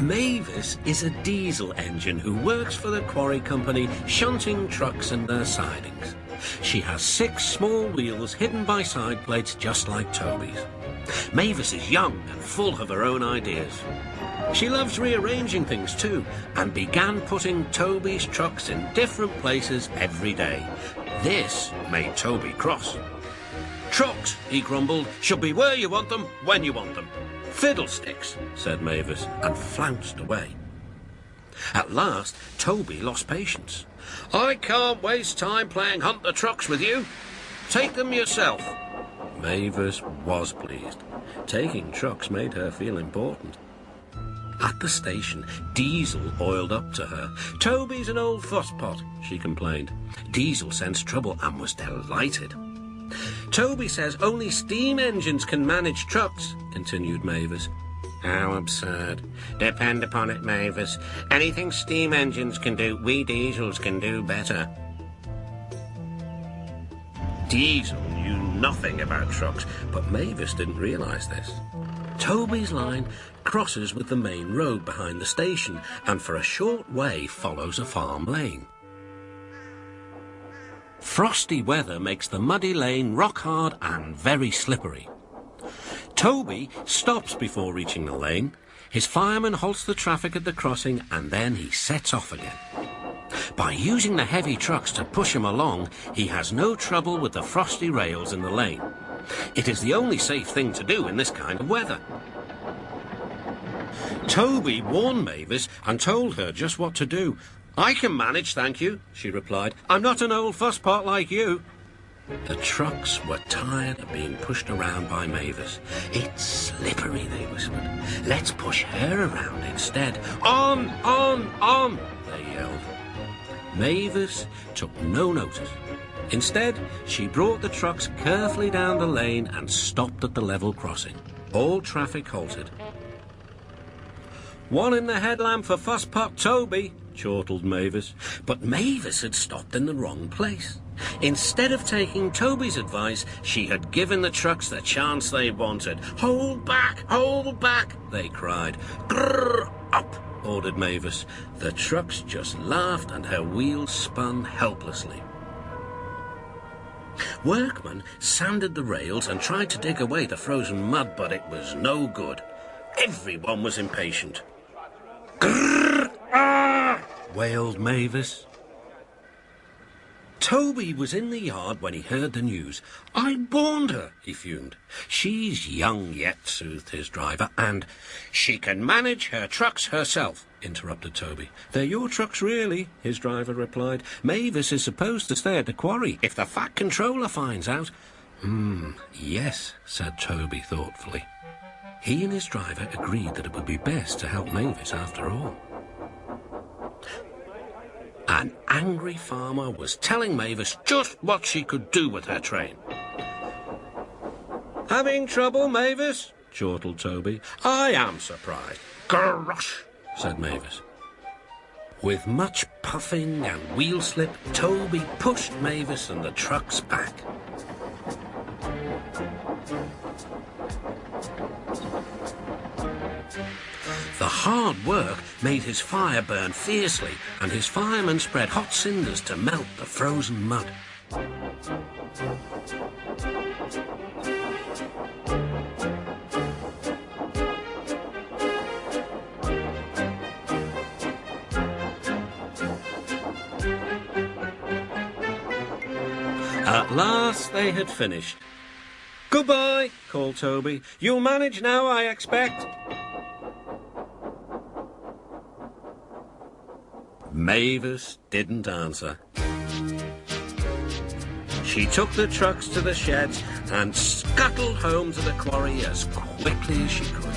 Mavis is a diesel engine who works for the quarry company, shunting trucks and their sidings. She has 6 small wheels hidden by side plates just like Toby's. Mavis is young and full of her own ideas. She loves rearranging things too, and began putting Toby's trucks in different places every day. This made Toby cross. "Trucks," he grumbled, "should be where you want them, when you want them." "Fiddlesticks," said Mavis, and flounced away. At last, Toby lost patience. "I can't waste time playing hunt the trucks with you. Take them yourself." Mavis was pleased. Taking trucks made her feel important. At the station, Diesel oiled up to her. "Toby's an old fusspot," she complained. Diesel sensed trouble and was delighted. "Toby says only steam engines can manage trucks," continued Mavis. "How absurd. Depend upon it, Mavis. Anything steam engines can do, we diesels can do better." Diesel knew nothing about trucks, but Mavis didn't realise this. Toby's line crosses with the main road behind the station and for a short way follows a farm lane. Frosty weather makes the muddy lane rock hard and very slippery. Toby stops before reaching the lane. His fireman halts the traffic at the crossing and then he sets off again. By using the heavy trucks to push him along, he has no trouble with the frosty rails in the lane. It is the only safe thing to do in this kind of weather. Toby warned Mavis and told her just what to do. "I can manage, thank you," she replied. "I'm not an old fusspot like you." The trucks were tired of being pushed around by Mavis. "It's slippery," they whispered. "Let's push her around instead." "On, on," they yelled. Mavis took no notice. Instead, she brought the trucks carefully down the lane and stopped at the level crossing. All traffic halted. "One in the headlamp for fusspot Toby," chortled Mavis. But Mavis had stopped in the wrong place. Instead of taking Toby's advice, she had given the trucks the chance they wanted. Hold back, they cried. "Grrr, up," ordered Mavis. The trucks just laughed and her wheels spun helplessly. Workmen sanded the rails and tried to dig away the frozen mud, but it was no good. Everyone was impatient. "Grrr, ah!" wailed Mavis. Toby was in the yard when he heard the news. "I warned her," he fumed. "She's young yet," soothed his driver, "and—" "She can manage her trucks herself," interrupted Toby. "They're your trucks, really," his driver replied. "Mavis is supposed to stay at the quarry if the Fat Controller finds out." Yes," said Toby thoughtfully. He and his driver agreed that it would be best to help Mavis after all. An angry farmer was telling Mavis just what she could do with her train. "Having trouble, Mavis?" chortled Toby. "I am surprised." "Gosh," said Mavis. With much puffing and wheel slip, Toby pushed Mavis and the trucks back. The hard work made his fire burn fiercely, and his firemen spread hot cinders to melt the frozen mud. At last they had finished. "Goodbye," called Toby. "You'll manage now, I expect." Mavis didn't answer. She took the trucks to the sheds and scuttled home to the quarry as quickly as she could.